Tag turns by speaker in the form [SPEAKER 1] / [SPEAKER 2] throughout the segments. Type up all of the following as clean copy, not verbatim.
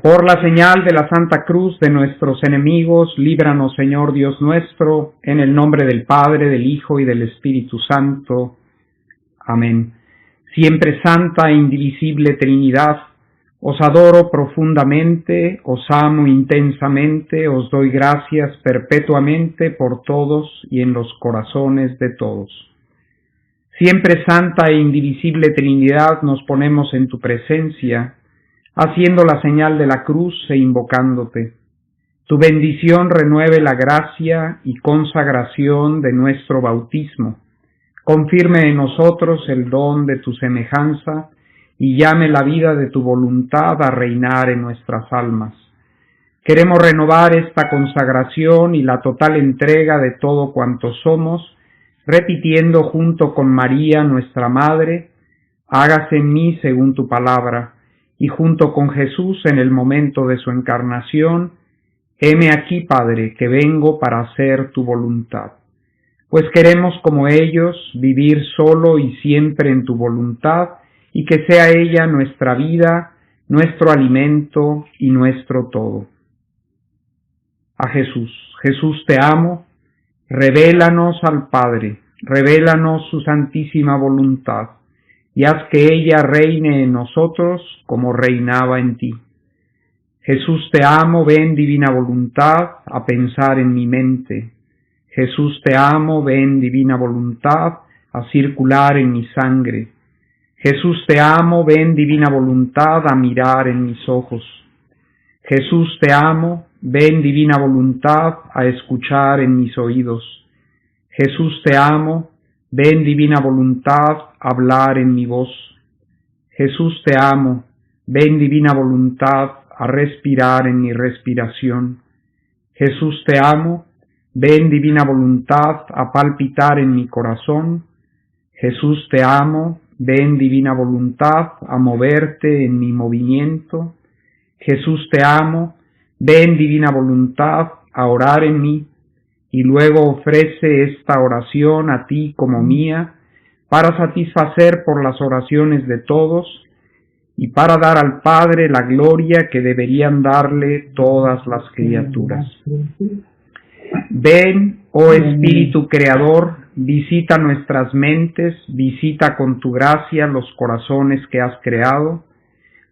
[SPEAKER 1] Por la señal de la Santa Cruz de nuestros enemigos, líbranos, Señor Dios nuestro, en el nombre del Padre, del Hijo y del Espíritu Santo. Amén. Siempre santa e indivisible Trinidad, os adoro profundamente, os amo intensamente, os doy gracias perpetuamente por todos y en los corazones de todos. Siempre santa e indivisible Trinidad, nos ponemos en tu presencia, haciendo la señal de la cruz e invocándote. Tu bendición renueve la gracia y consagración de nuestro bautismo. Confirme en nosotros el don de tu semejanza y llame la vida de tu voluntad a reinar en nuestras almas. Queremos renovar esta consagración y la total entrega de todo cuanto somos, repitiendo junto con María, nuestra Madre, hágase en mí según tu palabra, y junto con Jesús en el momento de su encarnación, heme aquí, Padre, que vengo para hacer tu voluntad. Pues queremos, como ellos, vivir solo y siempre en tu voluntad, y que sea ella nuestra vida, nuestro alimento y nuestro todo. A Jesús. Jesús, te amo, revélanos al Padre, revélanos su santísima voluntad, y haz que ella reine en nosotros como reinaba en ti. Jesús, te amo, ven divina voluntad a pensar en mi mente. Jesús, te amo, ven divina voluntad a circular en mi sangre. Jesús, te amo, ven divina voluntad a mirar en mis ojos. Jesús, te amo, ven divina voluntad a escuchar en mis oídos. Jesús, te amo, ven divina voluntad a hablar en mi voz. Jesús, te amo, ven divina voluntad a respirar en mi respiración. Jesús, te amo, ven divina voluntad a palpitar en mi corazón. Jesús, te amo, ven divina voluntad a moverte en mi movimiento. Jesús, te amo, ven divina voluntad a orar en mí, y luego ofrece esta oración a ti como mía, para satisfacer por las oraciones de todos, y para dar al Padre la gloria que deberían darle todas las criaturas. Ven, oh Espíritu Creador, visita nuestras mentes, visita con tu gracia los corazones que has creado.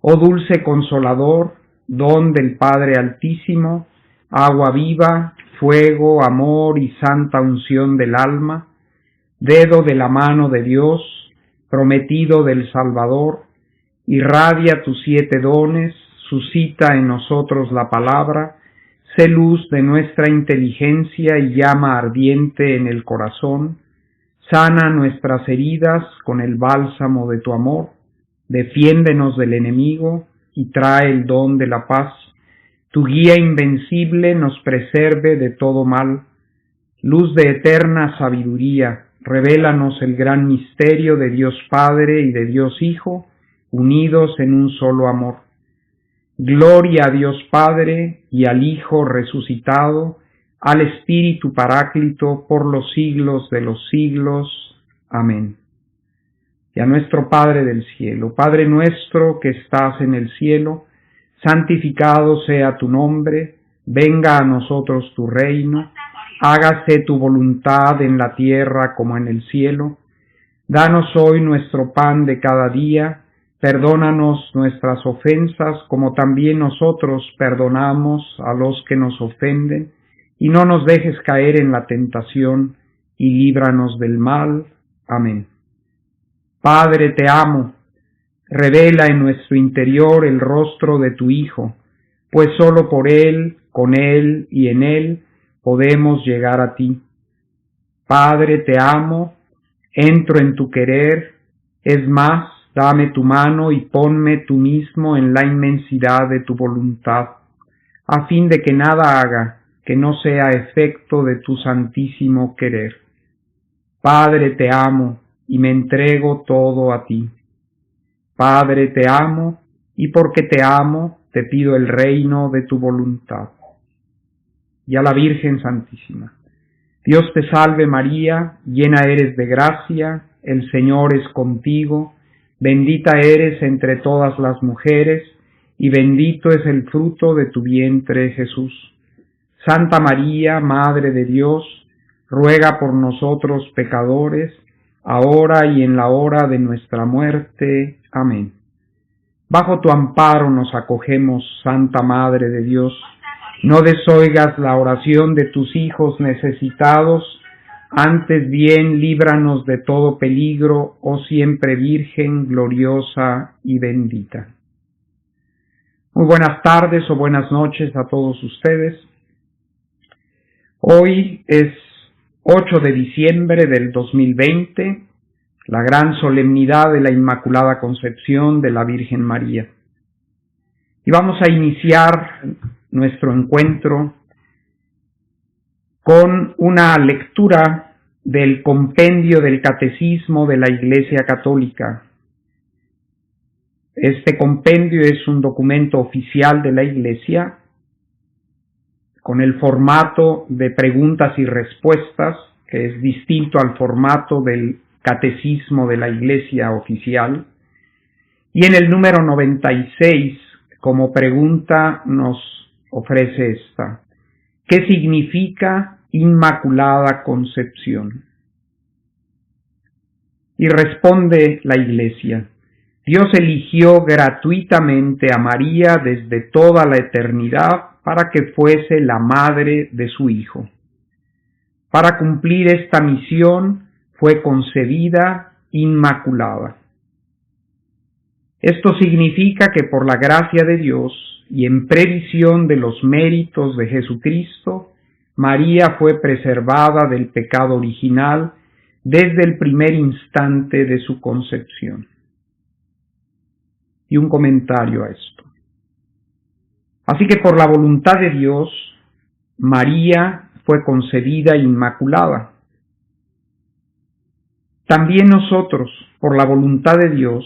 [SPEAKER 1] Oh dulce Consolador, don del Padre Altísimo, agua viva, fuego, amor y santa unción del alma, dedo de la mano de Dios, prometido del Salvador, irradia tus 7 dones, suscita en nosotros la palabra, sé luz de nuestra inteligencia y llama ardiente en el corazón, sana nuestras heridas con el bálsamo de tu amor, defiéndenos del enemigo y trae el don de la paz. Tu guía invencible nos preserve de todo mal. Luz de eterna sabiduría, revélanos el gran misterio de Dios Padre y de Dios Hijo, unidos en un solo amor. Gloria a Dios Padre y al Hijo resucitado, al Espíritu Paráclito, por los siglos de los siglos. Amén. Y a nuestro Padre del cielo, Padre nuestro que estás en el cielo, santificado sea tu nombre, venga a nosotros tu reino, hágase tu voluntad en la tierra como en el cielo. Danos hoy nuestro pan de cada día, perdónanos nuestras ofensas como también nosotros perdonamos a los que nos ofenden, y no nos dejes caer en la tentación, y líbranos del mal. Amén. Padre, te amo. Revela en nuestro interior el rostro de tu Hijo, pues solo por Él, con Él y en Él podemos llegar a ti. Padre, te amo, entro en tu querer, es más, dame tu mano y ponme tú mismo en la inmensidad de tu voluntad, a fin de que nada haga que no sea efecto de tu santísimo querer. Padre, te amo y me entrego todo a ti. Padre, te amo, y porque te amo, te pido el reino de tu voluntad. Y a la Virgen Santísima. Dios te salve María, llena eres de gracia, el Señor es contigo, bendita eres entre todas las mujeres, y bendito es el fruto de tu vientre, Jesús. Santa María, Madre de Dios, ruega por nosotros pecadores, ahora y en la hora de nuestra muerte. Amén. Bajo tu amparo nos acogemos, Santa Madre de Dios. No desoigas la oración de tus hijos necesitados, antes bien líbranos de todo peligro, oh siempre Virgen gloriosa y bendita. Muy buenas tardes o buenas noches a todos ustedes. Hoy es 8 de diciembre del 2020, la gran solemnidad de la Inmaculada Concepción de la Virgen María. Y vamos a iniciar nuestro encuentro con una lectura del compendio del Catecismo de la Iglesia Católica. Este compendio es un documento oficial de la Iglesia con el formato de preguntas y respuestas, que es distinto al formato del Catecismo de la Iglesia oficial. Y en el número 96, como pregunta, nos ofrece esta: ¿qué significa Inmaculada Concepción? Y responde la Iglesia: Dios eligió gratuitamente a María desde toda la eternidad para que fuese la madre de su Hijo. Para cumplir esta misión fue concebida inmaculada. Esto significa que por la gracia de Dios y en previsión de los méritos de Jesucristo, María fue preservada del pecado original desde el primer instante de su concepción. Y un comentario a esto. Así que por la voluntad de Dios, María fue concebida inmaculada. También nosotros, por la voluntad de Dios,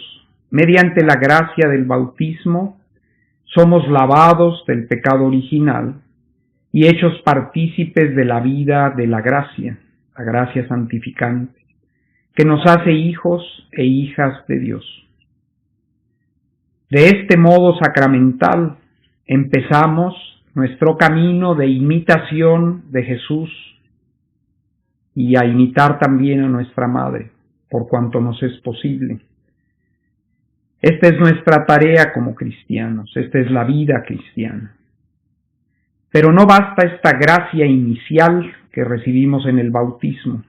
[SPEAKER 1] mediante la gracia del bautismo, somos lavados del pecado original y hechos partícipes de la vida de la gracia santificante, que nos hace hijos e hijas de Dios. De este modo sacramental empezamos nuestro camino de imitación de Jesús y a imitar también a nuestra Madre, por cuanto nos es posible. Esta es nuestra tarea como cristianos, esta es la vida cristiana. Pero no basta esta gracia inicial que recibimos en el bautismo.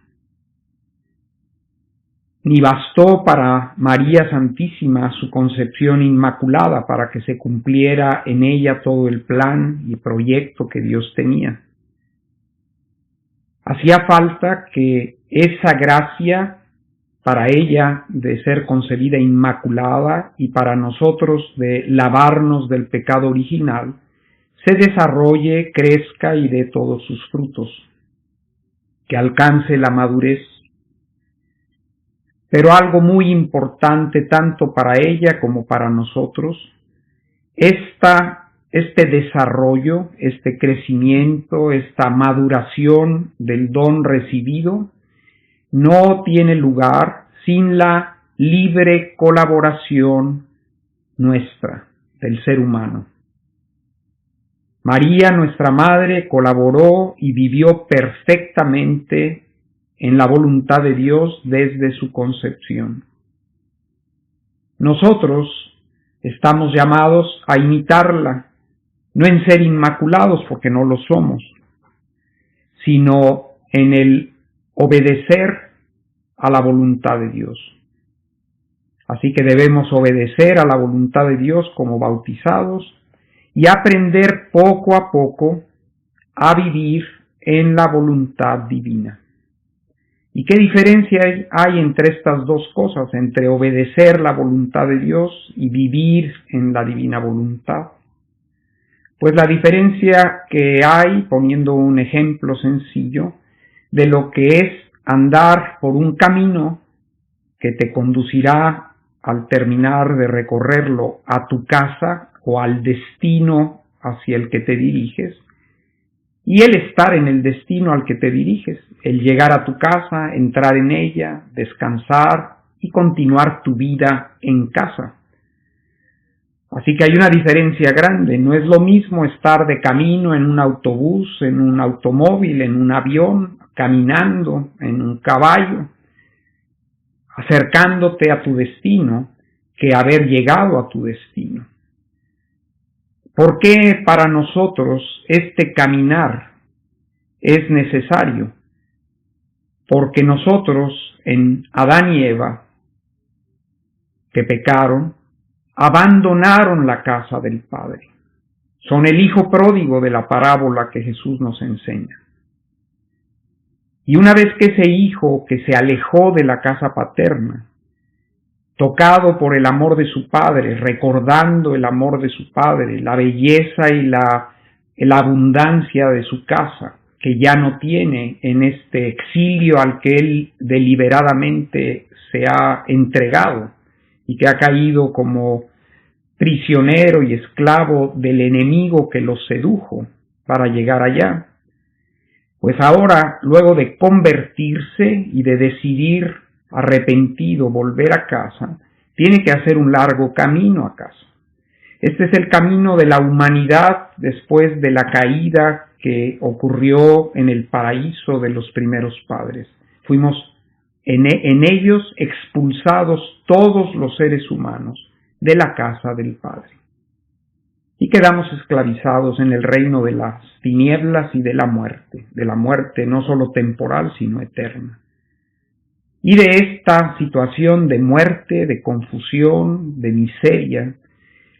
[SPEAKER 1] Ni bastó para María Santísima su concepción inmaculada para que se cumpliera en ella todo el plan y proyecto que Dios tenía. Hacía falta que esa gracia para ella de ser concebida inmaculada y para nosotros de lavarnos del pecado original se desarrolle, crezca y dé todos sus frutos, que alcance la madurez. Pero algo muy importante tanto para ella como para nosotros, este desarrollo, este crecimiento, esta maduración del don recibido, no tiene lugar sin la libre colaboración nuestra, del ser humano. María, nuestra Madre, colaboró y vivió perfectamente en la voluntad de Dios desde su concepción. Nosotros estamos llamados a imitarla, no en ser inmaculados porque no lo somos, sino en el obedecer a la voluntad de Dios. Así que debemos obedecer a la voluntad de Dios como bautizados y aprender poco a poco a vivir en la voluntad divina. ¿Y qué diferencia hay entre estas dos cosas, entre obedecer la voluntad de Dios y vivir en la divina voluntad? Pues la diferencia que hay, poniendo un ejemplo sencillo, de lo que es andar por un camino que te conducirá al terminar de recorrerlo a tu casa o al destino hacia el que te diriges, y el estar en el destino al que te diriges, el llegar a tu casa, entrar en ella, descansar y continuar tu vida en casa. Así que hay una diferencia grande. No es lo mismo estar de camino en un autobús, en un automóvil, en un avión, caminando, en un caballo, acercándote a tu destino, que haber llegado a tu destino. ¿Por qué para nosotros este caminar es necesario? Porque nosotros, en Adán y Eva, que pecaron, abandonaron la casa del Padre. Son el hijo pródigo de la parábola que Jesús nos enseña. Y una vez que ese hijo que se alejó de la casa paterna, tocado por el amor de su padre, recordando el amor de su padre, la belleza y la abundancia de su casa, que ya no tiene en este exilio al que él deliberadamente se ha entregado y que ha caído como prisionero y esclavo del enemigo que los sedujo para llegar allá. Pues ahora, luego de convertirse y de decidir arrepentido volver a casa, tiene que hacer un largo camino a casa. Este es el camino de la humanidad después de la caída que ocurrió en el paraíso de los primeros padres. Fuimos en ellos expulsados todos los seres humanos de la casa del Padre. Y quedamos esclavizados en el reino de las tinieblas y de la muerte no solo temporal, sino eterna. Y de esta situación de muerte, de confusión, de miseria,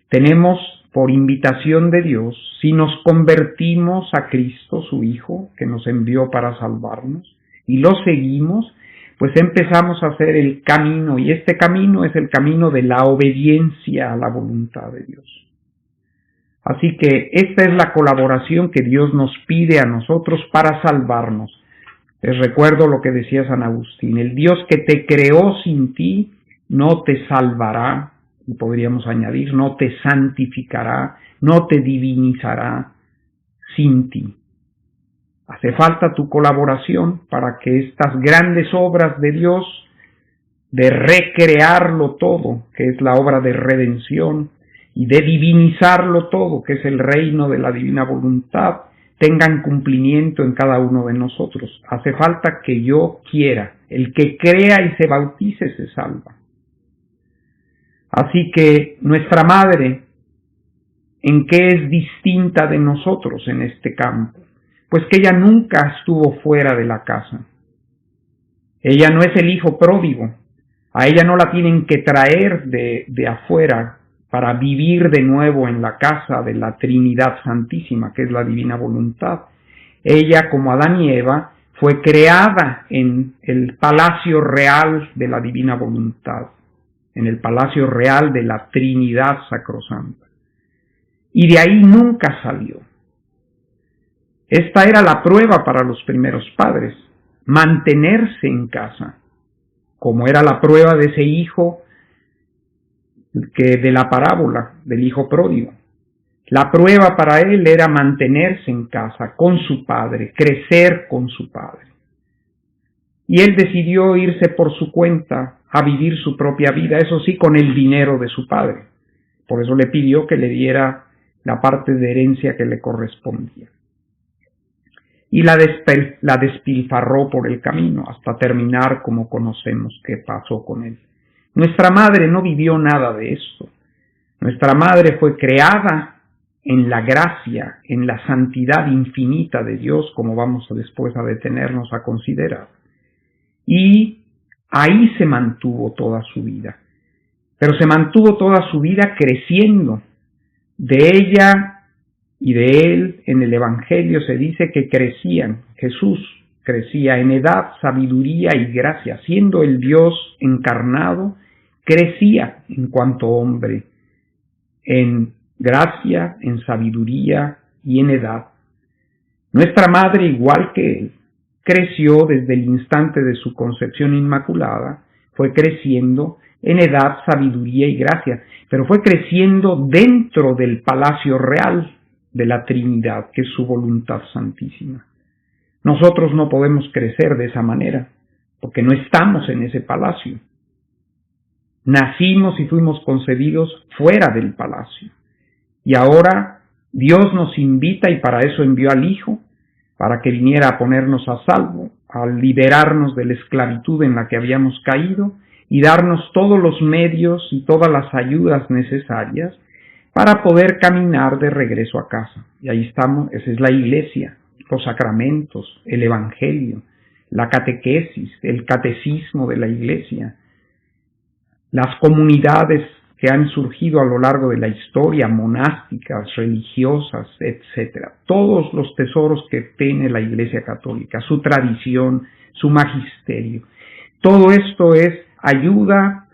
[SPEAKER 1] tenemos por invitación de Dios, si nos convertimos a Cristo, su Hijo, que nos envió para salvarnos, y lo seguimos, pues empezamos a hacer el camino, y este camino es el camino de la obediencia a la voluntad de Dios. Así que esta es la colaboración que Dios nos pide a nosotros para salvarnos. Les recuerdo lo que decía San Agustín: el Dios que te creó sin ti no te salvará, y podríamos añadir, no te santificará, no te divinizará sin ti. Hace falta tu colaboración para que estas grandes obras de Dios, de recrearlo todo, que es la obra de redención, y de divinizarlo todo, que es el reino de la divina voluntad, tengan cumplimiento en cada uno de nosotros. Hace falta que yo quiera. El que crea y se bautice se salva. Así que nuestra madre, ¿en qué es distinta de nosotros en este campo? Pues que ella nunca estuvo fuera de la casa. Ella no es el hijo pródigo. A ella no la tienen que traer de afuera para vivir de nuevo en la casa de la Trinidad Santísima, que es la divina voluntad. Ella, como Adán y Eva, fue creada en el palacio real de la divina voluntad, en el palacio real de la Trinidad Sacrosanta. Y de ahí nunca salió. Esta era la prueba para los primeros padres, mantenerse en casa, como era la prueba de ese hijo que de la parábola del hijo pródigo. La prueba para él era mantenerse en casa con su padre, crecer con su padre. Y él decidió irse por su cuenta a vivir su propia vida, eso sí, con el dinero de su padre. Por eso le pidió que le diera la parte de herencia que le correspondía. Y la despilfarró por el camino hasta terminar como conocemos que pasó con él. Nuestra madre no vivió nada de esto. Nuestra madre fue creada en la gracia, en la santidad infinita de Dios, como vamos después a detenernos a considerar. Y ahí se mantuvo toda su vida. Pero se mantuvo toda su vida creciendo. De ella y de él, en el Evangelio se dice que crecían. Jesús crecía en edad, sabiduría y gracia. Siendo el Dios encarnado, crecía en cuanto hombre, en gracia, en sabiduría y en edad. Nuestra madre, igual que él, creció desde el instante de su concepción inmaculada, fue creciendo en edad, sabiduría y gracia, pero fue creciendo dentro del palacio real de la Trinidad, que es su voluntad santísima. Nosotros no podemos crecer de esa manera, porque no estamos en ese palacio. Nacimos y fuimos concebidos fuera del palacio. Y ahora Dios nos invita, y para eso envió al Hijo, para que viniera a ponernos a salvo, a liberarnos de la esclavitud en la que habíamos caído y darnos todos los medios y todas las ayudas necesarias para poder caminar de regreso a casa. Y ahí estamos, esa es la Iglesia, los sacramentos, el Evangelio, la catequesis, el catecismo de la Iglesia, las comunidades que han surgido a lo largo de la historia, monásticas, religiosas, etc. Todos los tesoros que tiene la Iglesia Católica, su tradición, su magisterio. Todo esto es ayuda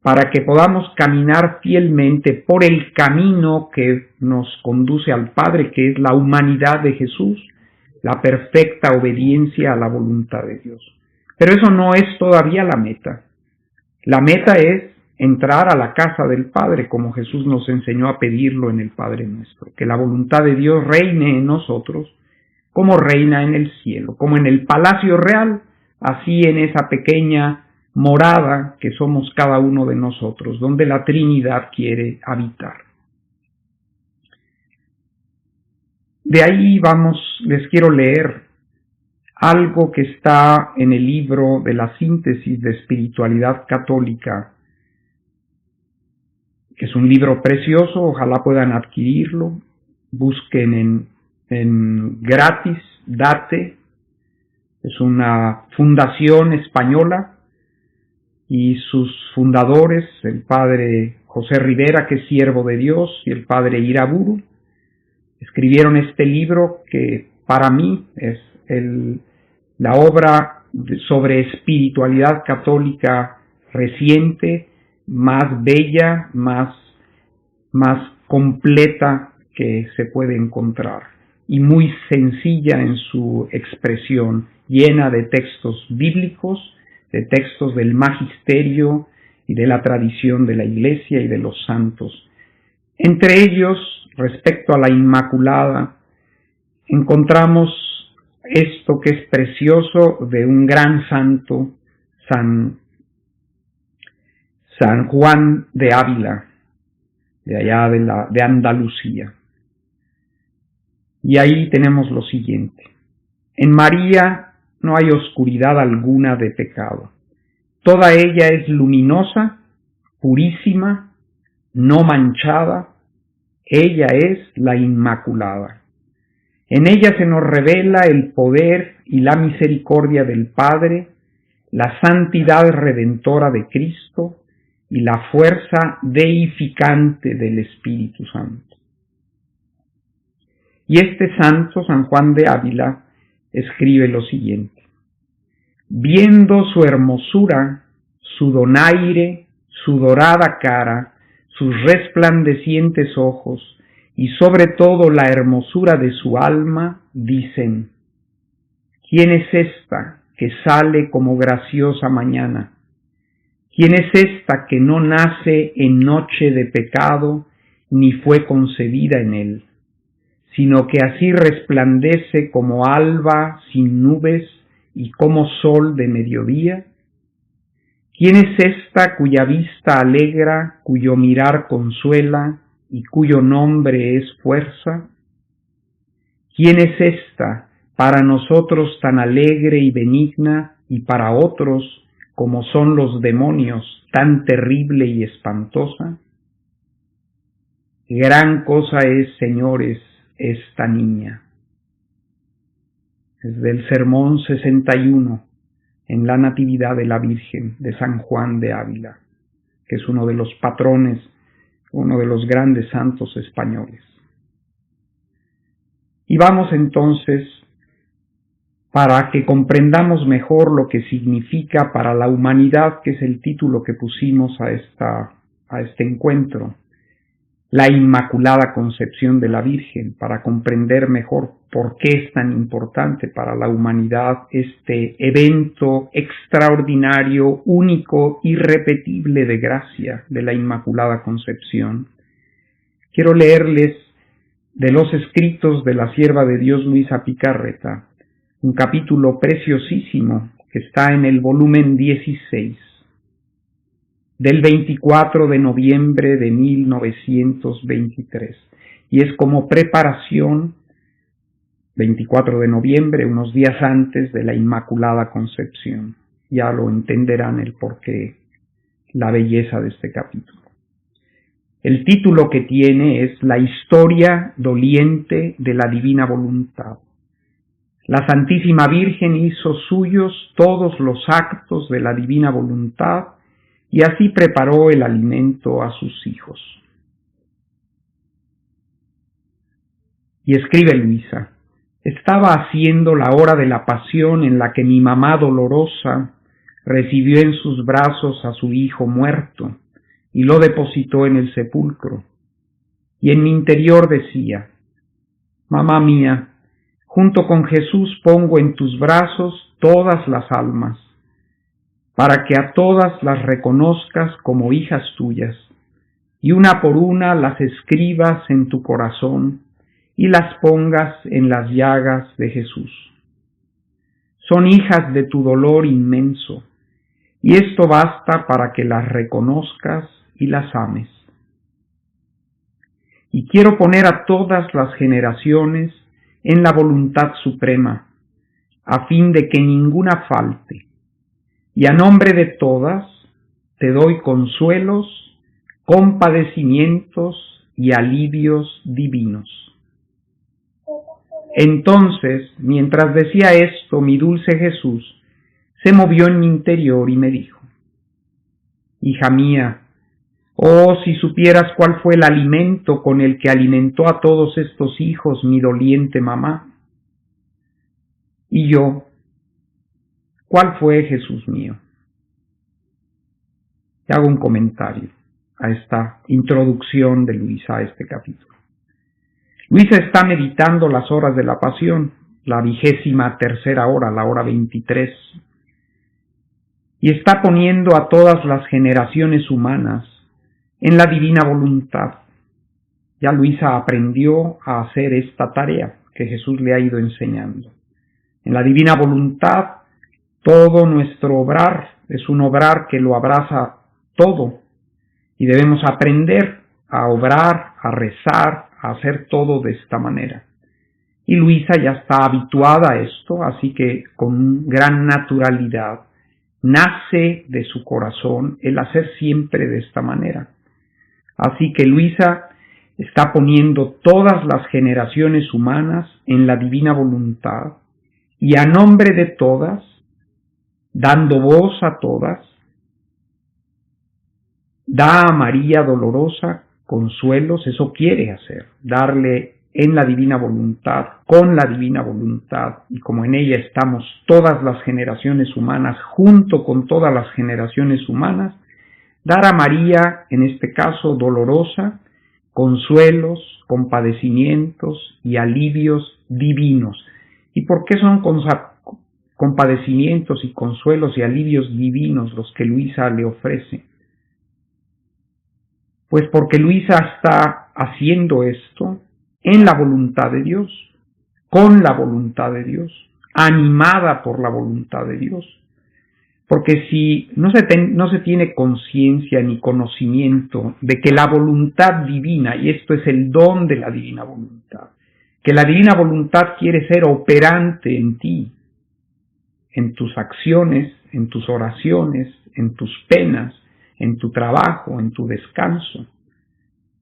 [SPEAKER 1] para que podamos caminar fielmente por el camino que nos conduce al Padre, que es la humanidad de Jesús, la perfecta obediencia a la voluntad de Dios. Pero eso no es todavía la meta. La meta es entrar a la casa del Padre, como Jesús nos enseñó a pedirlo en el Padre Nuestro, que la voluntad de Dios reine en nosotros, como reina en el cielo, como en el palacio real, así en esa pequeña morada que somos cada uno de nosotros, donde la Trinidad quiere habitar. De ahí les quiero leer algo que está en el libro de la Síntesis de Espiritualidad Católica, que es un libro precioso, ojalá puedan adquirirlo, busquen en gratis, Date, es una fundación española, y sus fundadores, el padre José Rivera, que es siervo de Dios, y el padre Iraburu, escribieron este libro que para mí es la obra sobre espiritualidad católica reciente, más bella, más completa que se puede encontrar, y muy sencilla en su expresión, llena de textos bíblicos, de textos del magisterio y de la tradición de la Iglesia y de los santos. Entre ellos, respecto a la Inmaculada, encontramos esto que es precioso de un gran santo, San Juan de Ávila, de allá de Andalucía. Y ahí tenemos lo siguiente: en María no hay oscuridad alguna de pecado. Toda ella es luminosa, purísima, no manchada. Ella es la Inmaculada. En ella se nos revela el poder y la misericordia del Padre, la santidad redentora de Cristo y la fuerza deificante del Espíritu Santo. Y este santo, San Juan de Ávila, escribe lo siguiente: viendo su hermosura, su donaire, su dorada cara, sus resplandecientes ojos y sobre todo la hermosura de su alma, dicen: ¿quién es esta que sale como graciosa mañana? ¿Quién es esta que no nace en noche de pecado ni fue concebida en él, sino que así resplandece como alba sin nubes y como sol de mediodía? ¿Quién es esta cuya vista alegra, cuyo mirar consuela y cuyo nombre es fuerza? ¿Quién es esta para nosotros tan alegre y benigna, y para otros, como son los demonios, tan terrible y espantosa? Gran cosa es, señores, esta niña. Es del Sermón 61, en la Natividad de la Virgen, de San Juan de Ávila, que es uno de los patrones, uno de los grandes santos españoles. Y vamos entonces, para que comprendamos mejor lo que significa para la humanidad, que es el título que pusimos a este encuentro, la Inmaculada Concepción de la Virgen, para comprender mejor por qué es tan importante para la humanidad este evento extraordinario, único, irrepetible de gracia de la Inmaculada Concepción. Quiero leerles de los escritos de la sierva de Dios Luisa Picarreta, un capítulo preciosísimo que está en el volumen 16. del 24 de noviembre de 1923. Y es como preparación, 24 de noviembre, unos días antes de la Inmaculada Concepción. Ya lo entenderán el porqué, la belleza de este capítulo. El título que tiene es La historia doliente de la divina voluntad. La Santísima Virgen hizo suyos todos los actos de la divina voluntad y así preparó el alimento a sus hijos. Y escribe Luisa: estaba haciendo la hora de la pasión en la que mi mamá dolorosa recibió en sus brazos a su hijo muerto y lo depositó en el sepulcro. Y en mi interior decía: mamá mía, junto con Jesús pongo en tus brazos todas las almas, para que a todas las reconozcas como hijas tuyas, y una por una las escribas en tu corazón y las pongas en las llagas de Jesús. Son hijas de tu dolor inmenso, y esto basta para que las reconozcas y las ames. Y quiero poner a todas las generaciones en la voluntad suprema, a fin de que ninguna falte, y a nombre de todas te doy consuelos, compadecimientos y alivios divinos. Entonces, mientras decía esto, mi dulce Jesús se movió en mi interior y me dijo: hija mía, oh, si supieras cuál fue el alimento con el que alimentó a todos estos hijos mi doliente mamá. Y yo, ¿cuál fue, Jesús mío? Te hago un comentario a esta introducción de Luisa a este capítulo. Luisa está meditando las horas de la pasión, la 23ª hora, la hora 23, y está poniendo a todas las generaciones humanas en la divina voluntad. Ya Luisa aprendió a hacer esta tarea que Jesús le ha ido enseñando. En la divina voluntad, todo nuestro obrar es un obrar que lo abraza todo, y debemos aprender a obrar, a rezar, a hacer todo de esta manera. Y Luisa ya está habituada a esto, así que con gran naturalidad nace de su corazón el hacer siempre de esta manera. Así que Luisa está poniendo todas las generaciones humanas en la divina voluntad y a nombre de todas, dando voz a todas, da a María dolorosa consuelos. Eso quiere hacer, darle en la divina voluntad, con la divina voluntad, y como en ella estamos todas las generaciones humanas, junto con todas las generaciones humanas, dar a María, en este caso dolorosa, consuelos, compadecimientos y alivios divinos. ¿Y por qué son compadecimientos y consuelos y alivios divinos los que Luisa le ofrece? Pues porque Luisa está haciendo esto en la voluntad de Dios, con la voluntad de Dios, animada por la voluntad de Dios. Porque si no se tiene conciencia ni conocimiento de que la voluntad divina, y esto es el don de la divina voluntad, que la divina voluntad quiere ser operante en ti, en tus acciones, en tus oraciones, en tus penas, en tu trabajo, en tu descanso.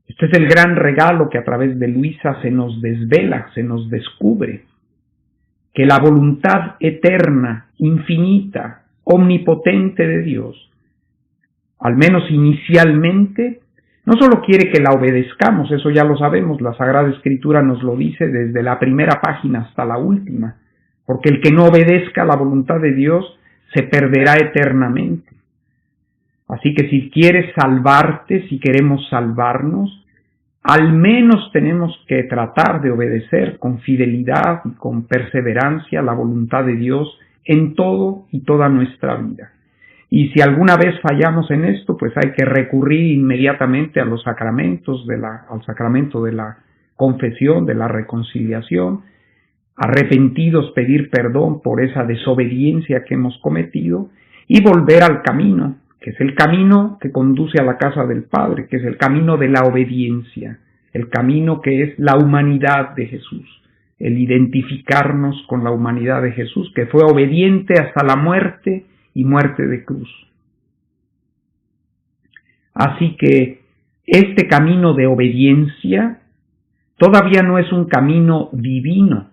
[SPEAKER 1] Este es el gran regalo que a través de Luisa se nos desvela, se nos descubre, que la voluntad eterna, infinita, omnipotente de Dios, al menos inicialmente, no solo quiere que la obedezcamos, eso ya lo sabemos, la Sagrada Escritura nos lo dice desde la primera página hasta la última, porque el que no obedezca la voluntad de Dios se perderá eternamente. Así que si quieres salvarte, si queremos salvarnos, al menos tenemos que tratar de obedecer con fidelidad y con perseverancia la voluntad de Dios en todo y toda nuestra vida. Y si alguna vez fallamos en esto, pues hay que recurrir inmediatamente a los sacramentos, al sacramento de la confesión, de la reconciliación, arrepentidos pedir perdón por esa desobediencia que hemos cometido y volver al camino que es el camino que conduce a la casa del Padre, que es el camino de la obediencia, el camino que es la humanidad de Jesús, el identificarnos con la humanidad de Jesús, que fue obediente hasta la muerte y muerte de cruz. Así que este camino de obediencia todavía no es un camino divino,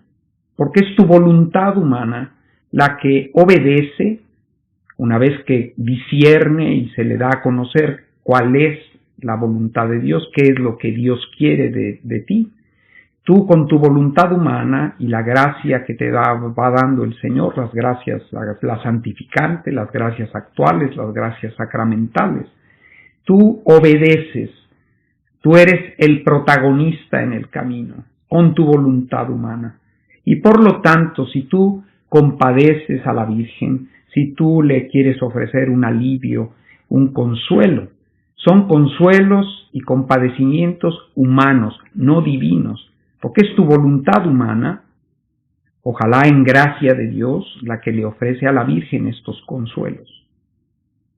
[SPEAKER 1] porque es tu voluntad humana la que obedece una vez que discierne y se le da a conocer cuál es la voluntad de Dios, qué es lo que Dios quiere de ti. Tú con tu voluntad humana y la gracia que te va dando el Señor, las gracias, la santificante, las gracias actuales, las gracias sacramentales, tú obedeces, tú eres el protagonista en el camino, con tu voluntad humana. Y por lo tanto, si tú compadeces a la Virgen, si tú le quieres ofrecer un alivio, un consuelo, son consuelos y compadecimientos humanos, no divinos, porque es tu voluntad humana, ojalá en gracia de Dios, la que le ofrece a la Virgen estos consuelos.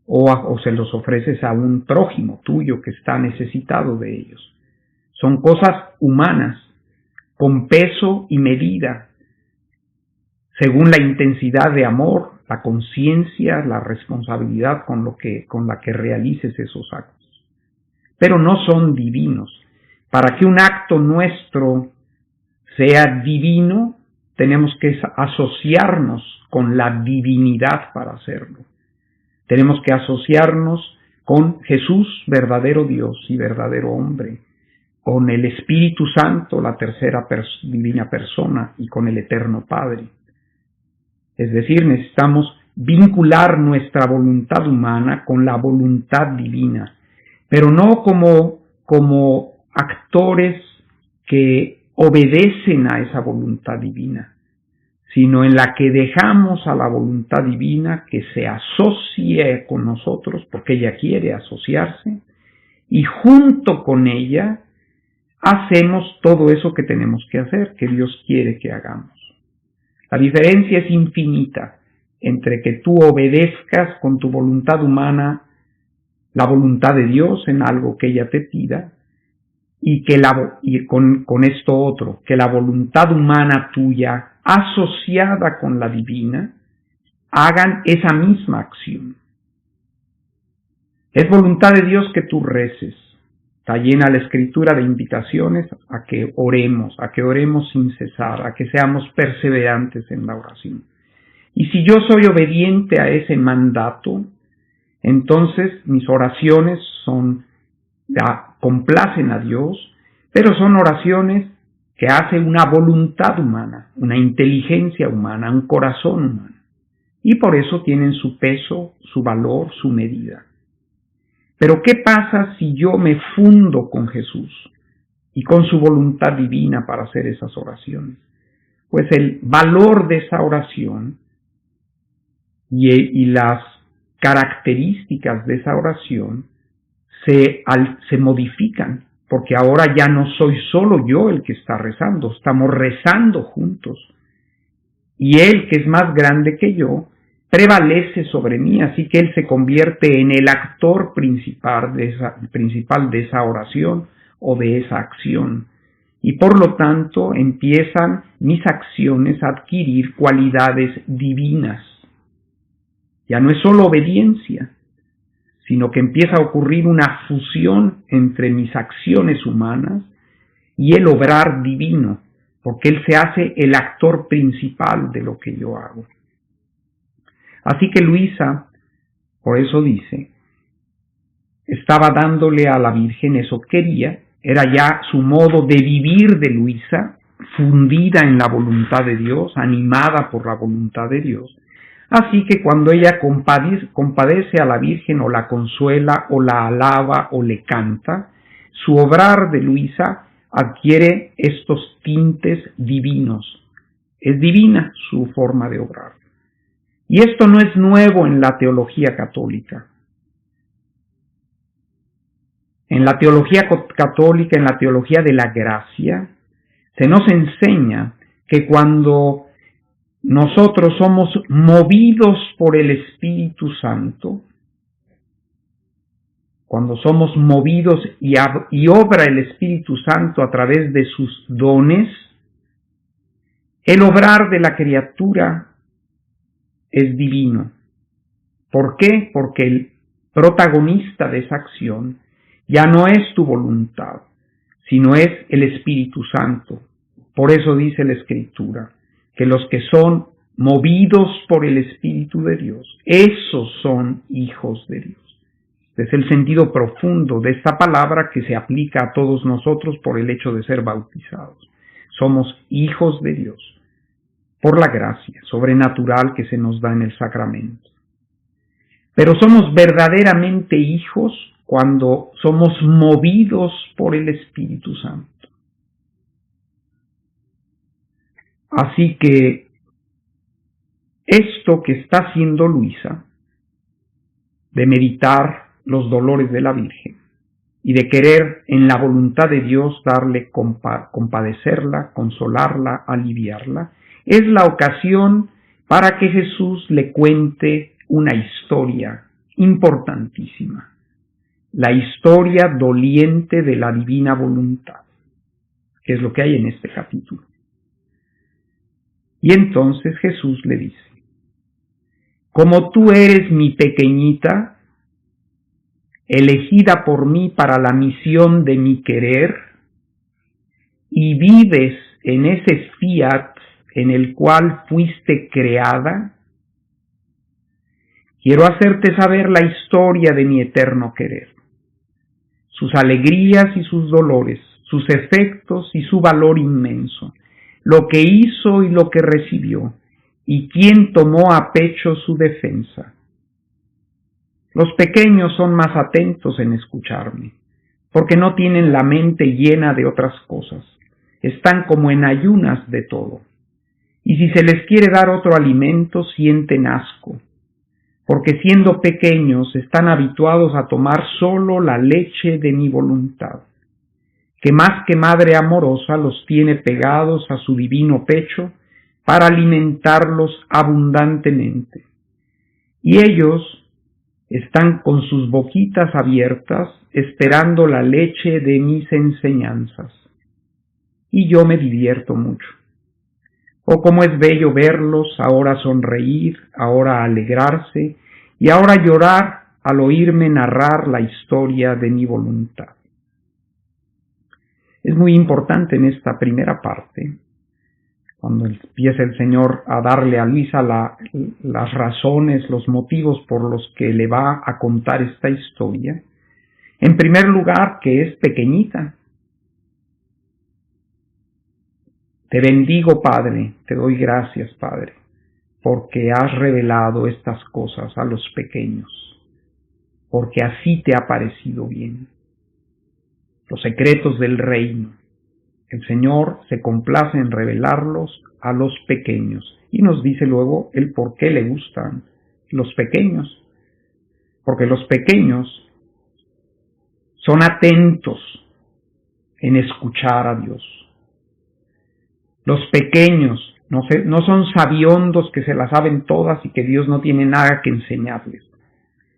[SPEAKER 1] O se los ofreces a un prójimo tuyo que está necesitado de ellos. Son cosas humanas, con peso y medida, según la intensidad de amor, la conciencia, la responsabilidad con la que realices esos actos. Pero no son divinos. Para que un acto nuestro sea divino, tenemos que asociarnos con la divinidad para hacerlo. Tenemos que asociarnos con Jesús, verdadero Dios y verdadero hombre, con el Espíritu Santo, la tercera divina persona, y con el Eterno Padre. Es decir, necesitamos vincular nuestra voluntad humana con la voluntad divina, pero no como actores que obedecen a esa voluntad divina, sino en la que dejamos a la voluntad divina que se asocie con nosotros, porque ella quiere asociarse, y junto con ella hacemos todo eso que tenemos que hacer, que Dios quiere que hagamos. La diferencia es infinita entre que tú obedezcas con tu voluntad humana la voluntad de Dios en algo que ella te pida, y con esto otro, que la voluntad humana tuya asociada con la divina hagan esa misma acción. Es voluntad de Dios que tú reces. Está llena la Escritura de invitaciones a que oremos sin cesar, a que seamos perseverantes en la oración. Y si yo soy obediente a ese mandato, entonces mis oraciones complacen a Dios, pero son oraciones que hace una voluntad humana, una inteligencia humana, un corazón humano. Y por eso tienen su peso, su valor, su medida. Pero ¿qué pasa si yo me fundo con Jesús y con su voluntad divina para hacer esas oraciones? Pues el valor de esa oración y las características de esa oración se modifican, porque ahora ya no soy solo yo el que está rezando, estamos rezando juntos. Y Él, que es más grande que yo, prevalece sobre mí, así que Él se convierte en el actor principal de esa oración o de esa acción. Y por lo tanto empiezan mis acciones a adquirir cualidades divinas. Ya no es solo obediencia, sino que empieza a ocurrir una fusión entre mis acciones humanas y el obrar divino, porque Él se hace el actor principal de lo que yo hago. Así que Luisa, por eso dice, estaba dándole a la Virgen eso que quería, era ya su modo de vivir de Luisa, fundida en la voluntad de Dios, animada por la voluntad de Dios. Así que cuando ella compadece a la Virgen o la consuela o la alaba o le canta, su obrar de Luisa adquiere estos tintes divinos. Es divina su forma de obrar. Y esto no es nuevo en la teología católica. En la teología católica, en la teología de la gracia, se nos enseña que cuando nosotros somos movidos por el Espíritu Santo, cuando somos movidos y obra el Espíritu Santo a través de sus dones, el obrar de la criatura es divino. ¿Por qué? Porque el protagonista de esa acción ya no es tu voluntad, sino es el Espíritu Santo. Por eso dice la Escritura, que los que son movidos por el Espíritu de Dios, esos son hijos de Dios. Es el sentido profundo de esta palabra que se aplica a todos nosotros por el hecho de ser bautizados. Somos hijos de Dios por la gracia sobrenatural que se nos da en el sacramento. Pero somos verdaderamente hijos cuando somos movidos por el Espíritu Santo. Así que esto que está haciendo Luisa, de meditar los dolores de la Virgen y de querer en la voluntad de Dios darle compadecerla, consolarla, aliviarla, es la ocasión para que Jesús le cuente una historia importantísima, la historia doliente de la divina voluntad, que es lo que hay en este capítulo. Y entonces Jesús le dice: como tú eres mi pequeñita, elegida por mí para la misión de mi querer, y vives en ese fiat en el cual fuiste creada, quiero hacerte saber la historia de mi eterno querer, sus alegrías y sus dolores, sus efectos y su valor inmenso, lo que hizo y lo que recibió, y quién tomó a pecho su defensa. Los pequeños son más atentos en escucharme, porque no tienen la mente llena de otras cosas, están como en ayunas de todo. Y si se les quiere dar otro alimento, sienten asco, porque siendo pequeños están habituados a tomar solo la leche de mi voluntad, que más que madre amorosa los tiene pegados a su divino pecho para alimentarlos abundantemente. Y ellos están con sus boquitas abiertas esperando la leche de mis enseñanzas. Y yo me divierto mucho. Oh, cómo es bello verlos ahora sonreír, ahora alegrarse y ahora llorar al oírme narrar la historia de mi voluntad. Es muy importante en esta primera parte, cuando empieza el Señor a darle a Luisa las razones, los motivos por los que le va a contar esta historia. En primer lugar, que es pequeñita. Te bendigo, Padre, te doy gracias, Padre, porque has revelado estas cosas a los pequeños, porque así te ha parecido bien. Los secretos del reino. El Señor se complace en revelarlos a los pequeños y nos dice luego el por qué le gustan los pequeños. Porque los pequeños son atentos en escuchar a Dios. Los pequeños no son sabiondos que se las saben todas y que Dios no tiene nada que enseñarles.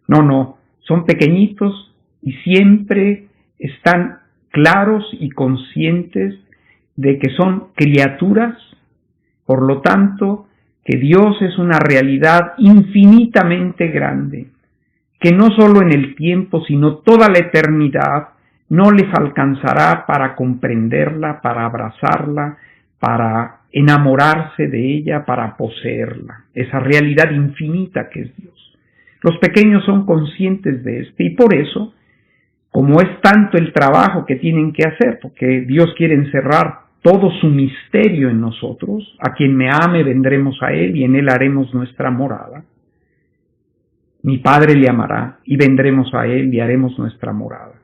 [SPEAKER 1] No, son pequeñitos y siempre están claros y conscientes de que son criaturas, por lo tanto, que Dios es una realidad infinitamente grande, que no solo en el tiempo, sino toda la eternidad no les alcanzará para comprenderla, para abrazarla, para enamorarse de ella, para poseerla, esa realidad infinita que es Dios. Los pequeños son conscientes de esto y por eso, como es tanto el trabajo que tienen que hacer, porque Dios quiere encerrar todo su misterio en nosotros, a quien me ame vendremos a Él y en Él haremos nuestra morada. Mi Padre le amará y vendremos a Él y haremos nuestra morada.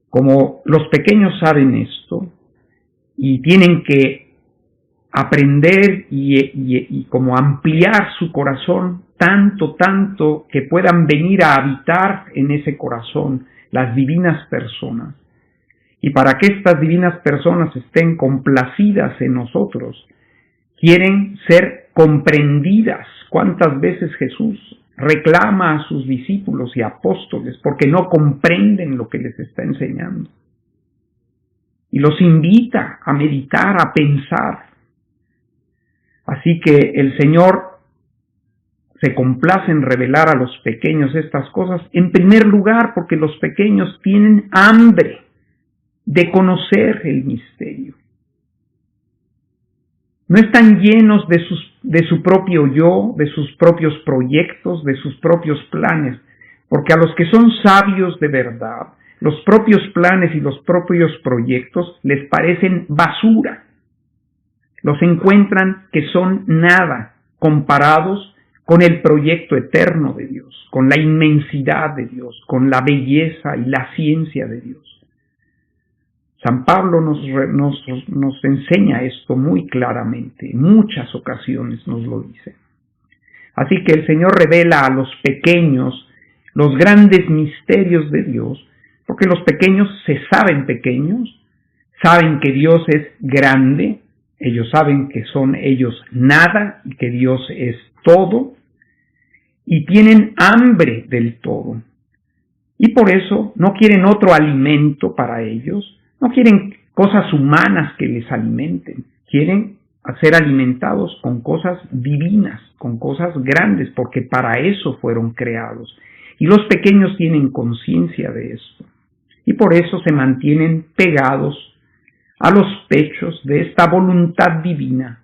[SPEAKER 1] Como los pequeños saben esto y tienen que aprender y como ampliar su corazón tanto que puedan venir a habitar en ese corazón las divinas personas. Y para que estas divinas personas estén complacidas en nosotros, quieren ser comprendidas. ¿Cuántas veces Jesús reclama a sus discípulos y apóstoles porque no comprenden lo que les está enseñando. Y los invita a meditar, a pensar. Así que el Señor se complace en revelar a los pequeños estas cosas, en primer lugar porque los pequeños tienen hambre de conocer el misterio. No están llenos de su propio yo, de sus propios proyectos, de sus propios planes, porque a los que son sabios de verdad, los propios planes y los propios proyectos les parecen basura. Los encuentran que son nada comparados con el proyecto eterno de Dios, con la inmensidad de Dios, con la belleza y la ciencia de Dios. San Pablo nos enseña esto muy claramente, en muchas ocasiones nos lo dice. Así que el Señor revela a los pequeños los grandes misterios de Dios, porque los pequeños se saben pequeños, saben que Dios es grande, ellos saben que son ellos nada y que Dios es todo, y tienen hambre del todo. Y por eso no quieren otro alimento para ellos, no quieren cosas humanas que les alimenten, quieren ser alimentados con cosas divinas, con cosas grandes, porque para eso fueron creados. Y los pequeños tienen conciencia de esto, y por eso se mantienen pegados a los pechos de esta voluntad divina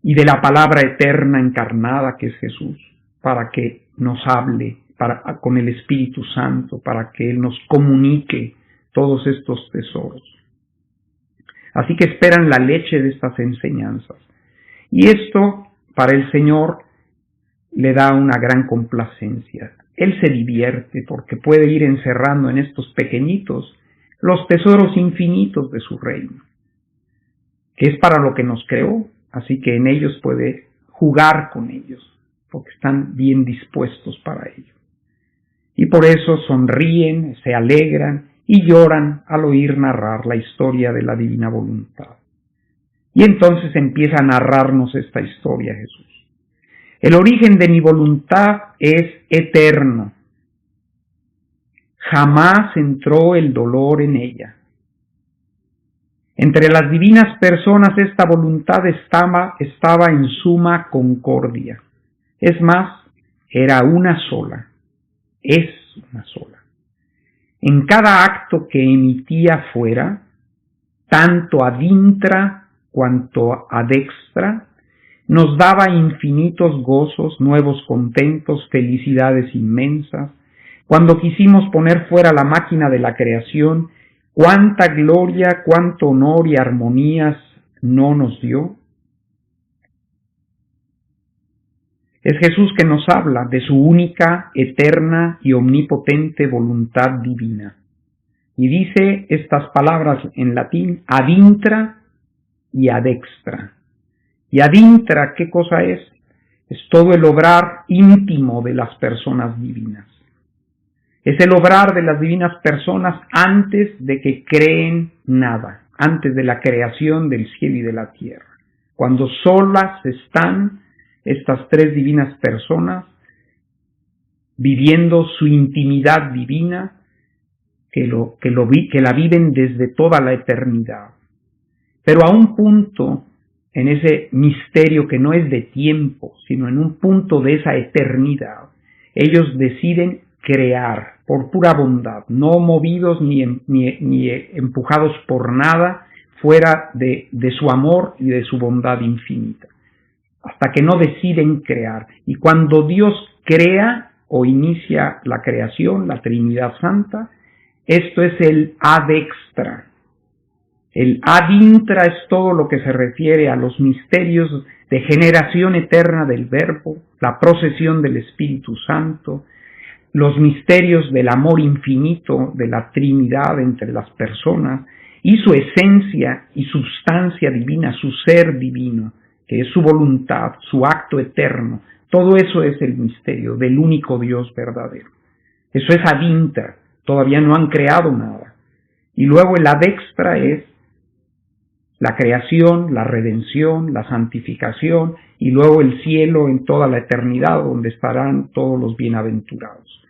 [SPEAKER 1] y de la palabra eterna encarnada que es Jesús, para que nos hable con el Espíritu Santo, para que Él nos comunique todos estos tesoros. Así que esperan la leche de estas enseñanzas. Y esto, para el Señor, le da una gran complacencia. Él se divierte porque puede ir encerrando en estos pequeñitos los tesoros infinitos de su reino, que es para lo que nos creó, así que en ellos puede jugar con ellos, porque están bien dispuestos para ello. Y por eso sonríen, se alegran y lloran al oír narrar la historia de la divina voluntad. Y entonces empieza a narrarnos esta historia Jesús. El origen de mi voluntad es eterno. Jamás entró el dolor en ella. Entre las divinas personas esta voluntad estaba en suma concordia. Es más, era una sola. Es una sola. En cada acto que emitía fuera, tanto ad intra cuanto ad extra, nos daba infinitos gozos, nuevos contentos, felicidades inmensas. Cuando quisimos poner fuera la máquina de la creación, cuánta gloria, cuánto honor y armonías no nos dio. Es Jesús que nos habla de su única, eterna y omnipotente voluntad divina. Y dice estas palabras en latín, ad intra y ad extra. Y ad intra, ¿qué cosa es? Es todo el obrar íntimo de las personas divinas. Es el obrar de las divinas personas antes de que creen nada, antes de la creación del cielo y de la tierra. Cuando solas están estas tres divinas personas viviendo su intimidad divina que la viven desde toda la eternidad. Pero a un punto, en ese misterio que no es de tiempo, sino en un punto de esa eternidad, ellos deciden crear por pura bondad, no movidos ni empujados por nada fuera de su amor y de su bondad infinita, hasta que no deciden crear. Y cuando Dios crea o inicia la creación, la Trinidad Santa, esto es el ad extra. El ad intra es todo lo que se refiere a los misterios de generación eterna del Verbo, la procesión del Espíritu Santo, los misterios del amor infinito de la Trinidad entre las personas y su esencia y substancia divina, su ser divino, que es su voluntad, su acto eterno. Todo eso es el misterio del único Dios verdadero. Eso es ad intra, todavía no han creado nada. Y luego el ad extra es la creación, la redención, la santificación y luego el cielo en toda la eternidad donde estarán todos los bienaventurados.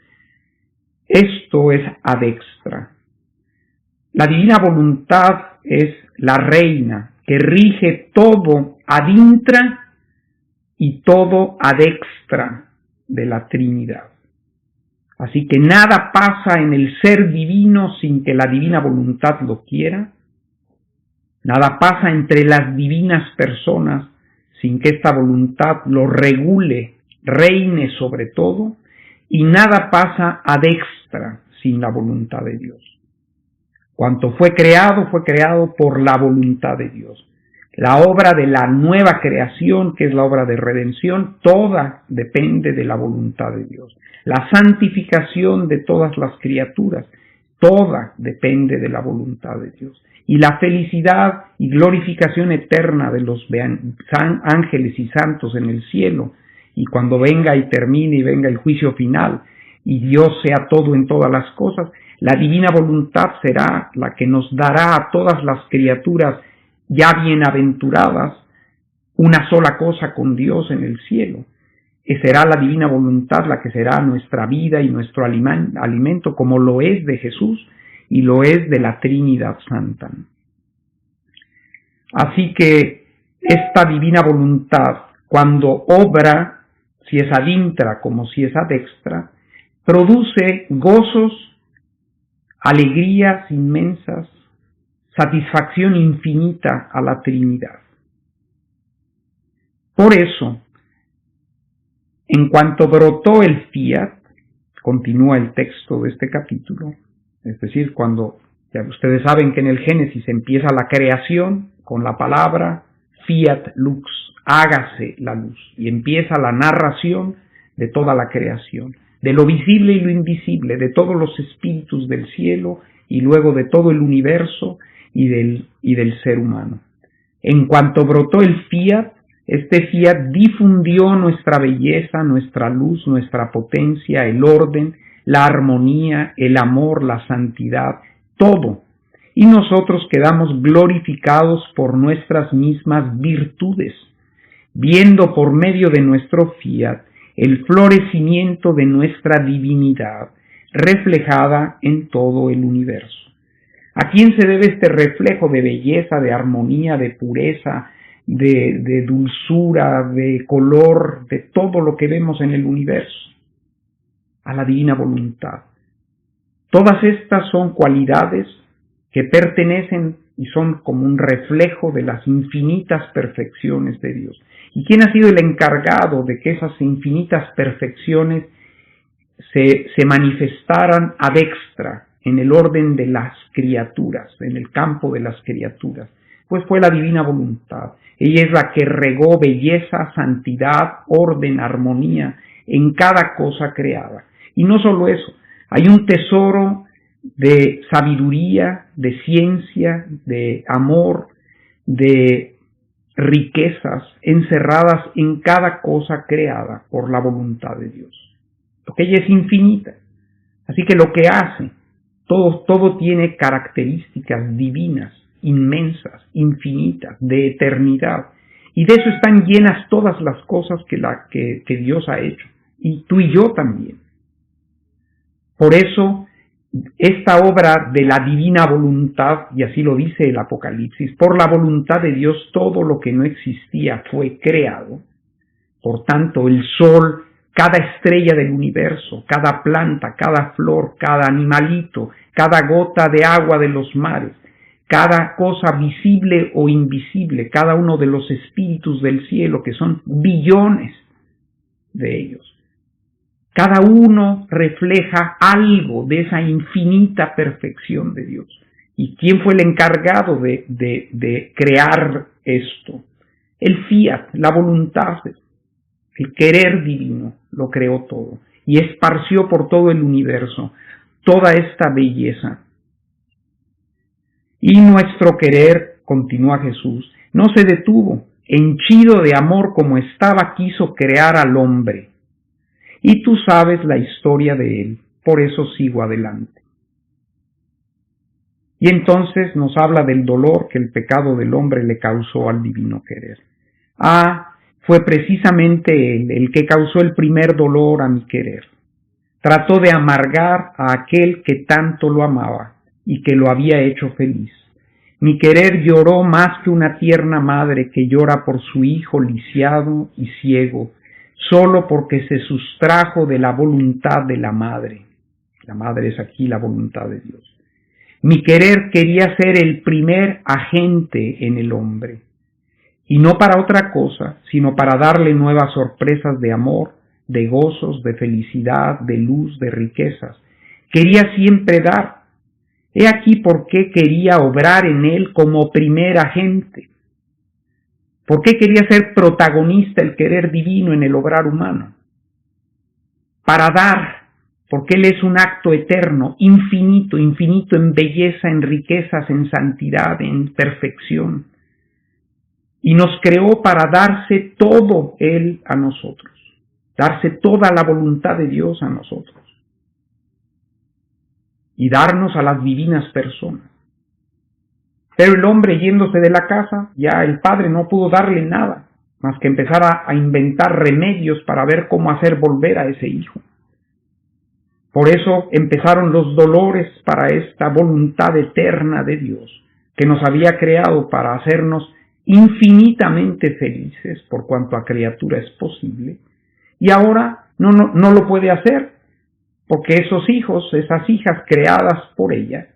[SPEAKER 1] Esto es ad extra. La divina voluntad es la reina que rige todo ad intra y todo ad extra de la Trinidad. Así que nada pasa en el ser divino sin que la divina voluntad lo quiera. Nada pasa entre las divinas personas sin que esta voluntad lo regule, reine sobre todo, y nada pasa ad extra sin la voluntad de Dios. Cuanto fue creado por la voluntad de Dios. La obra de la nueva creación, que es la obra de redención, toda depende de la voluntad de Dios. La santificación de todas las criaturas, toda depende de la voluntad de Dios. Y la felicidad y glorificación eterna de los ángeles y santos en el cielo, y cuando venga y termine y venga el juicio final, y Dios sea todo en todas las cosas, la divina voluntad será la que nos dará a todas las criaturas ya bienaventuradas una sola cosa con Dios en el cielo. Y será la divina voluntad la que será nuestra vida y nuestro alimento, como lo es de Jesús y lo es de la Trinidad Santa. Así que esta divina voluntad, cuando obra, si es ad intra como si es ad extra, produce gozos, alegrías inmensas, satisfacción infinita a la Trinidad. Por eso, en cuanto brotó el fiat, continúa el texto de este capítulo, es decir, cuando ya ustedes saben que en el Génesis empieza la creación con la palabra fiat lux, hágase la luz, y empieza la narración de toda la creación, de lo visible y lo invisible, de todos los espíritus del cielo y luego de todo el universo y del ser humano. En cuanto brotó el fiat, este fiat difundió nuestra belleza, nuestra luz, nuestra potencia, el orden, la armonía, el amor, la santidad, todo. Y nosotros quedamos glorificados por nuestras mismas virtudes, viendo por medio de nuestro fiat el florecimiento de nuestra divinidad, reflejada en todo el universo. ¿A quién se debe este reflejo de belleza, de armonía, de pureza, de dulzura, de color, de todo lo que vemos en el universo? A la divina voluntad. Todas estas son cualidades que pertenecen y son como un reflejo de las infinitas perfecciones de Dios. ¿Y quién ha sido el encargado de que esas infinitas perfecciones se manifestaran ad extra en el orden de las criaturas, en el campo de las criaturas? Pues fue la divina voluntad. Ella es la que regó belleza, santidad, orden, armonía en cada cosa creada. Y no solo eso, hay un tesoro de sabiduría, de ciencia, de amor, de riquezas encerradas en cada cosa creada por la voluntad de Dios. Porque ella es infinita. Así que lo que hace, todo tiene características divinas, inmensas, infinitas, de eternidad. Y de eso están llenas todas las cosas que Dios ha hecho. Y tú y yo también. Por eso, esta obra de la divina voluntad, y así lo dice el Apocalipsis, por la voluntad de Dios todo lo que no existía fue creado. Por tanto, el sol, cada estrella del universo, cada planta, cada flor, cada animalito, cada gota de agua de los mares, cada cosa visible o invisible, cada uno de los espíritus del cielo, que son billones de ellos. Cada uno refleja algo de esa infinita perfección de Dios. ¿Y quién fue el encargado de crear esto? El fiat, la voluntad, el querer divino, lo creó todo y esparció por todo el universo toda esta belleza. Y nuestro querer, continúa Jesús, no se detuvo, henchido de amor como estaba, quiso crear al hombre. Y tú sabes la historia de él, por eso sigo adelante. Y entonces nos habla del dolor que el pecado del hombre le causó al divino querer. Fue precisamente él el que causó el primer dolor a mi querer. Trató de amargar a aquel que tanto lo amaba y que lo había hecho feliz. Mi querer lloró más que una tierna madre que llora por su hijo lisiado y ciego, solo porque se sustrajo de la voluntad de la madre. La madre es aquí la voluntad de Dios. Mi querer quería ser el primer agente en el hombre, y no para otra cosa, sino para darle nuevas sorpresas de amor, de gozos, de felicidad, de luz, de riquezas. Quería siempre dar. He aquí por qué quería obrar en él como primer agente. ¿Por qué quería ser protagonista el querer divino en el obrar humano? Para dar, porque él es un acto eterno, infinito, infinito en belleza, en riquezas, en santidad, en perfección. Y nos creó para darse todo él a nosotros, darse toda la voluntad de Dios a nosotros y darnos a las divinas personas. Pero el hombre, yéndose de la casa, ya el padre no pudo darle nada, más que empezar a inventar remedios para ver cómo hacer volver a ese hijo. Por eso empezaron los dolores para esta voluntad eterna de Dios, que nos había creado para hacernos infinitamente felices, por cuanto a criatura es posible, y ahora no lo puede hacer, porque esos hijos, esas hijas creadas por ella,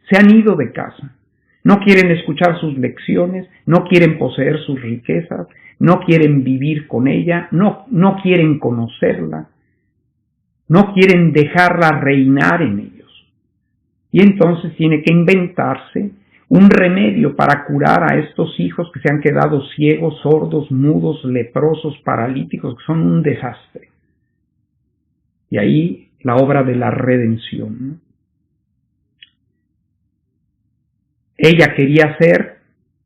[SPEAKER 1] se han ido de casa. No quieren escuchar sus lecciones, no quieren poseer sus riquezas, no quieren vivir con ella, no quieren conocerla, no quieren dejarla reinar en ellos. Y entonces tiene que inventarse un remedio para curar a estos hijos que se han quedado ciegos, sordos, mudos, leprosos, paralíticos, que son un desastre. Y ahí la obra de la redención, ¿no? Ella quería ser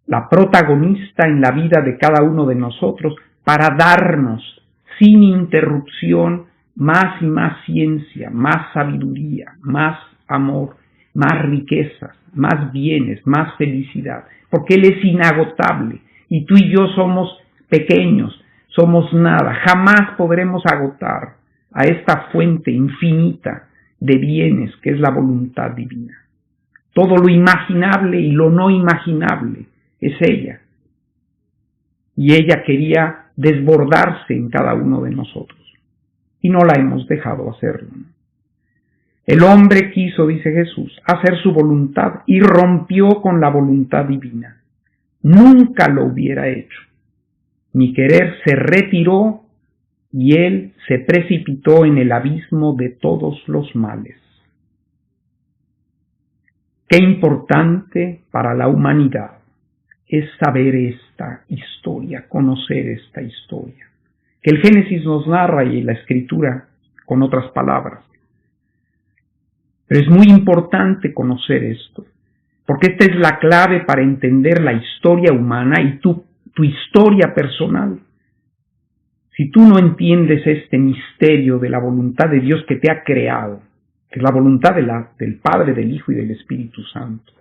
[SPEAKER 1] la protagonista en la vida de cada uno de nosotros para darnos sin interrupción más y más ciencia, más sabiduría, más amor, más riquezas, más bienes, más felicidad, porque Él es inagotable y tú y yo somos pequeños, somos nada, jamás podremos agotar a esta fuente infinita de bienes que es la voluntad divina. Todo lo imaginable y lo no imaginable es ella. Y ella quería desbordarse en cada uno de nosotros. Y no la hemos dejado hacerlo. El hombre quiso, dice Jesús, hacer su voluntad y rompió con la voluntad divina. Nunca lo hubiera hecho. Mi querer se retiró y él se precipitó en el abismo de todos los males. Qué importante para la humanidad es saber esta historia, conocer esta historia, que el Génesis nos narra y la Escritura con otras palabras. Pero es muy importante conocer esto, porque esta es la clave para entender la historia humana y tu historia personal. Si tú no entiendes este misterio de la voluntad de Dios que te ha creado, que es la voluntad del Padre, del Hijo y del Espíritu Santo,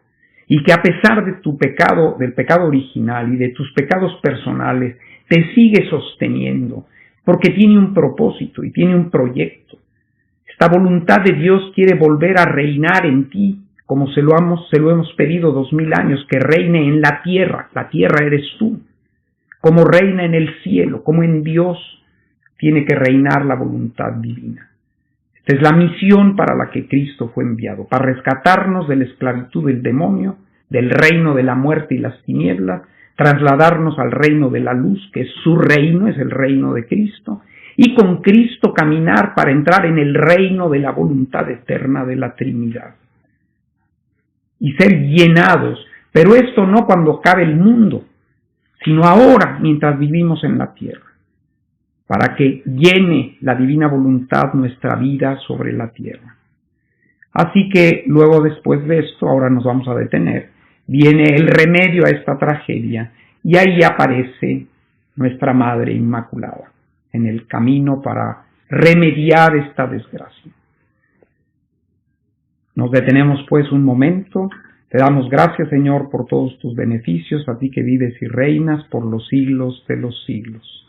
[SPEAKER 1] y que a pesar de tu pecado, del pecado original y de tus pecados personales, te sigue sosteniendo, porque tiene un propósito y tiene un proyecto. Esta voluntad de Dios quiere volver a reinar en ti, como se lo hemos pedido 2000 años, que reine en la tierra eres tú, como reina en el cielo, como en Dios tiene que reinar la voluntad divina. Esta es la misión para la que Cristo fue enviado, para rescatarnos de la esclavitud del demonio, del reino de la muerte y las tinieblas, trasladarnos al reino de la luz, que es su reino, es el reino de Cristo, y con Cristo caminar para entrar en el reino de la voluntad eterna de la Trinidad. Y ser llenados, pero esto no cuando acabe el mundo, sino ahora mientras vivimos en la tierra, para que llene la divina voluntad nuestra vida sobre la tierra. Así que luego, después de esto, ahora nos vamos a detener, viene el remedio a esta tragedia y ahí aparece nuestra Madre Inmaculada en el camino para remediar esta desgracia. Nos detenemos pues un momento, Te damos gracias, Señor, por todos tus beneficios, a ti que vives y reinas por los siglos de los siglos.